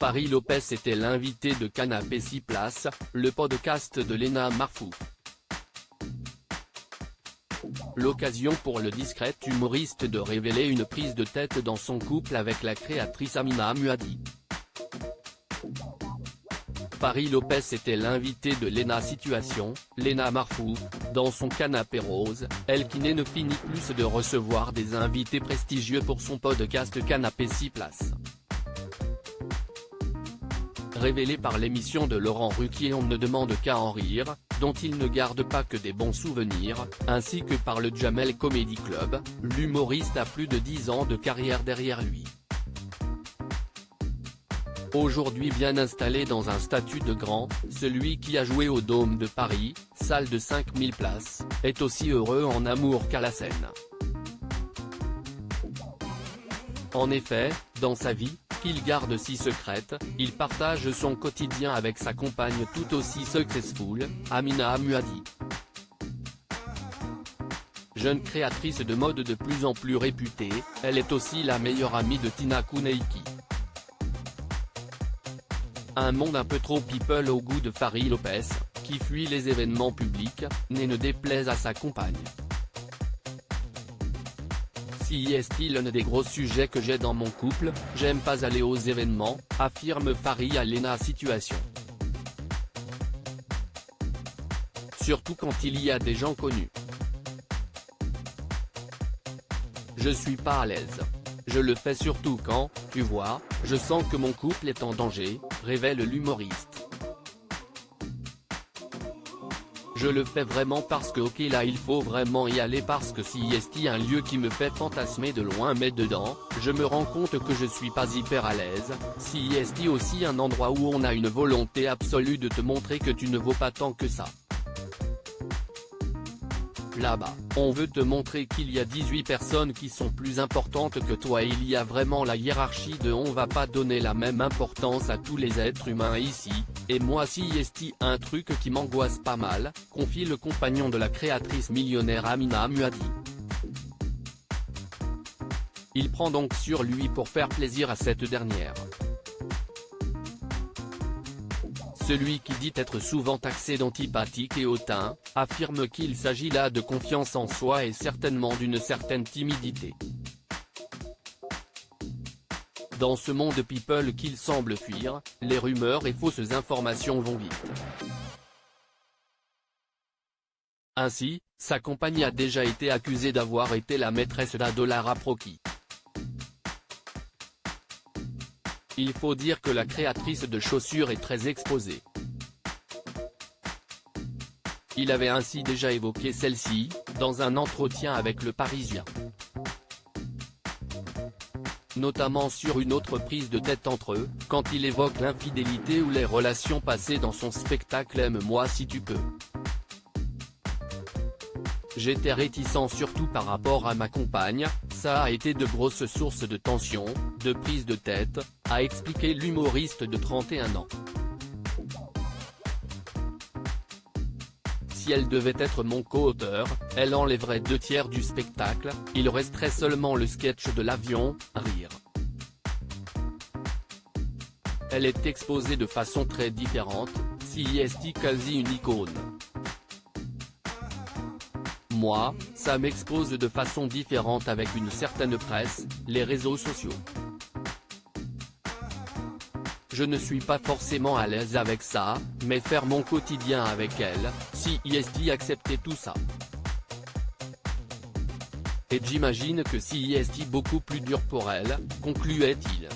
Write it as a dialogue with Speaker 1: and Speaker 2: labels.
Speaker 1: Paris Lopez était l'invité de Canapé 6 places, le podcast de Léna Marfou. L'occasion pour le discret humoriste de révéler une prise de tête dans son couple avec la créatrice Amina Muaddi. Paris Lopez était l'invité de Léna Léna Marfou, dans son canapé rose, elle qui ne finit plus de recevoir des invités prestigieux pour son podcast Canapé 6 places. Révélé par l'émission de Laurent Ruquier On ne demande qu'à en rire, dont il ne garde pas que des bons souvenirs, ainsi que par le Jamel Comedy Club, l'humoriste a plus de 10 ans de carrière derrière lui. Aujourd'hui bien installé dans un statut de grand, celui qui a joué au Dôme de Paris, salle de 5000 places, est aussi heureux en amour qu'à la scène. En effet, dans sa vie, qu'il garde si secrète, il partage son quotidien avec sa compagne tout aussi successful, Amina Muaddi. Jeune créatrice de mode de plus en plus réputée, elle est aussi la meilleure amie de Tina Kouneyki. Un monde un peu trop people au goût de Paris Lopez, qui fuit les événements publics, ne déplaise à sa compagne. Si est-il l'un des gros sujets que j'ai dans mon couple, j'aime pas aller aux événements, affirme Paris à Léna Surtout quand il y a des gens connus. Je suis pas à l'aise. Je le fais surtout quand, tu vois, je sens que mon couple est en danger, révèle l'humoriste. Je le fais vraiment parce que ok là il faut vraiment y aller parce que si est un lieu qui me fait fantasmer de loin mais dedans, je me rends compte que je suis pas hyper à l'aise, si est aussi un endroit où on a une volonté absolue de te montrer que tu ne vaux pas tant que ça. Là-bas, on veut te montrer qu'il y a 18 personnes qui sont plus importantes que toi et il y a vraiment la hiérarchie de on va pas donner la même importance à tous les êtres humains ici, et moi si est un truc qui m'angoisse pas mal, confie le compagnon de la créatrice millionnaire Amina Muaddi. Il prend donc sur lui pour faire plaisir à cette dernière. Celui qui dit être souvent taxé d'antipathique et hautain, affirme qu'il s'agit là de confiance en soi et certainement d'une certaine timidité. Dans ce monde people qu'il semble fuir, les rumeurs et fausses informations vont vite. Ainsi, sa compagne a déjà été accusée d'avoir été la maîtresse d'Adolara Proki. Il faut dire que la créatrice de chaussures est très exposée. Il avait ainsi déjà évoqué celle-ci, dans un entretien avec Le Parisien. Notamment sur une autre prise de tête entre eux, quand il évoque l'infidélité ou les relations passées dans son spectacle Aime-moi si tu peux. J'étais réticent surtout par rapport à ma compagne, ça a été de grosses sources de tension, de prise de tête, a expliqué l'humoriste de 31 ans. Si elle devait être mon co-auteur, elle enlèverait 2/3 du spectacle, il resterait seulement le sketch de l'avion, rire. Elle est exposée de façon très différente, si est quasi une icône. Moi, ça m'expose de façon différente avec une certaine presse, les réseaux sociaux. Je ne suis pas forcément à l'aise avec ça, mais faire mon quotidien avec elle, si est accepter tout ça. Et j'imagine que si est beaucoup plus dur pour elle, concluait-il.